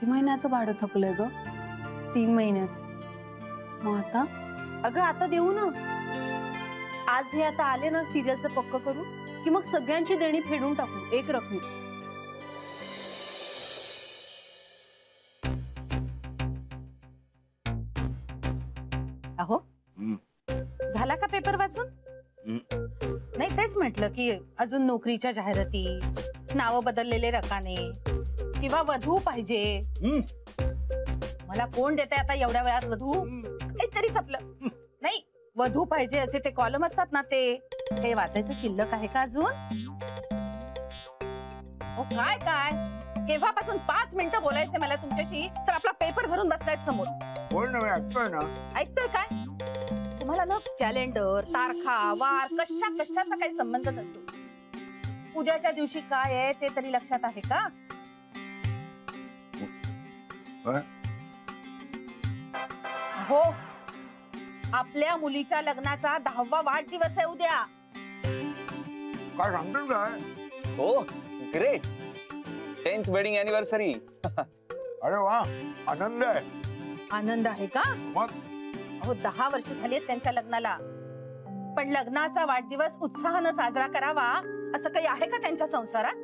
किती महिन्याचं भाडं थकलंय ग? 3 महिन्याचं. मग आता? अगं आता देऊ ना. आज हे आता आले ना सिरियलचं पक्क करू की मग सगळ्यांची देणी फेडून टाकू एक रकमी. अहो झाला का पेपर वाचून? नाही तेच म्हटलं की अजून नोकरीच्या जाहिराती, नाव बदललेले रकाने किंवा वधू पाहिजे. मला कोण देते आता एवढ्या वयात वधू? काहीतरीच आपलं नाही. वधू पाहिजे असे ते कॉलम असतात ना, ते काही वाचायचं शिल्लक आहे का अजून? ओ काय काय केव्हापासून 5 मिनिटं बोलायचंय मला तुमच्याशी, तर आपला पेपर धरून बसलायत समोर. ऐकतोय ना. ऐकतोय काय? तुम्हाला ना कॅलेंडर, तारखा, वार कशाचा काही संबंध नसतो. उद्याच्या दिवशी काय आहे ते तरी लक्षात आहे का? हो, आपल्या मुलीच्या लग्नाचा 10वा वाढदिवस आहे उद्या. काय सांगतो काय? हो ग्रेट. 10th wedding anniversary. अरे वा, आनंद आहे. आनंद आहे का? मग अहो 10 वर्ष झाली आहेत त्यांच्या लग्नाला, पण लग्नाचा वाढदिवस उत्साहानं साजरा करावा असं काही आहे का त्यांच्या संसारात?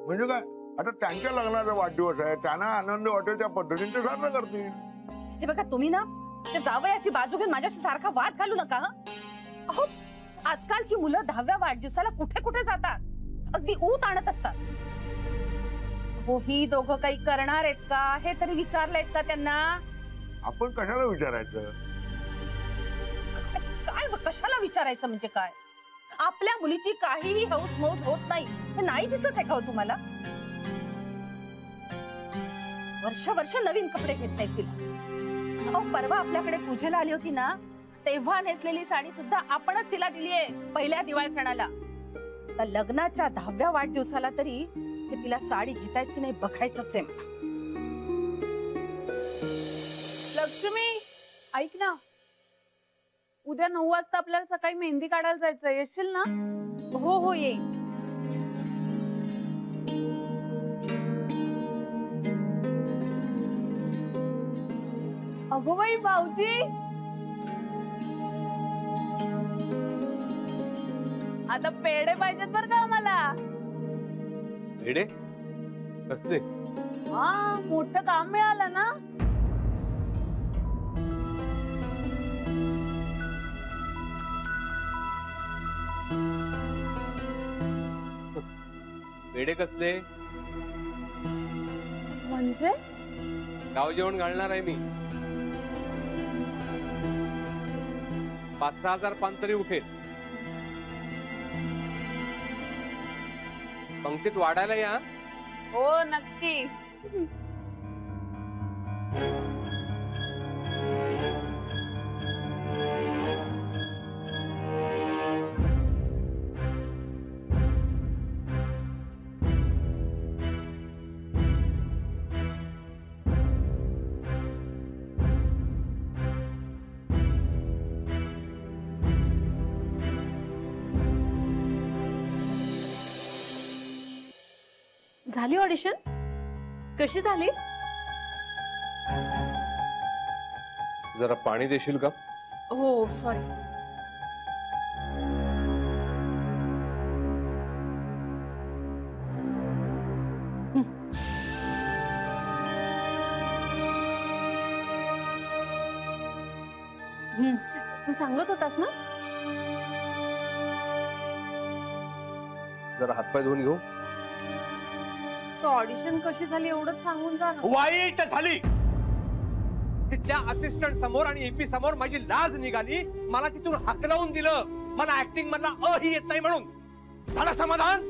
म्हणजे काय, आता त्यांच्या लग्नाचा वाढदिवस आहे, त्यांना आनंद वाटेल त्या पद्धतीने ते साजरा करतील. हे बघा तुम्ही ना त्या जावयाची बाजू घेऊन माझ्याशी सारखा वाद घालू नका. अहो आजकालची मुलं 10व्या वाढदिवसाला कुठे कुठे जातात, अगदी ऊत आणत असतात. हो ही दोघं काही करणार आहेत का हे तरी विचारलंयत का त्यांना? आपण कशाला विचारायचं? काय कशाला विचारायचं म्हणजे काय? आपल्या मुलीची काहीही हौस मौज होत नाही हे नाही दिसत आहे का तुम्हाला? वर्ष नवीन कपडे घेत नाहीत तिला. अहो परवा आपल्याकडे पूजेला आली होती ना, तेव्हा नेसलेली साडी सुद्धा आपणच तिला दिलीये पहिल्या दिवाळी सणाला. तर लग्नाच्या 10व्या वाढदिवसाला तरी ते तिला साडी घेतायत की नाही बघायचंच आहे मला. लक्ष्मी ऐक ना, उद्या 9 वाजता आपल्याला सकाळी मेहंदी काढायला जायचं, येशील ना? हो हो येईल. अगो बाई भाऊजी, आता पेढे पाहिजेत बर का आम्हाला. पेढे कसले? हा मोठं काम मिळालं ना. पेढे कसले? म्हणजे गाव जेवण घालणार आहे मी. 5-6 हजार पान तरी उठेल. पंक्तीत वाढायला या. हो नक्की. झाली ऑडिशन? कशी झाली? जरा पाणी देशील का? हो सॉरी. तू सांगत होतास ना? जरा हातपाय धुवून घेऊ. तो ऑडिशन कशी झाली एवढंच सांगून जा ना. वाईट झाली. त्या असिस्टंट समोर आणि एपी समोर माझी लाज निघाली. मला तिथून हाकलवून दिलं. मला ऍक्टिंग मधला अ ही येत नाही म्हणून. झालं समाधान?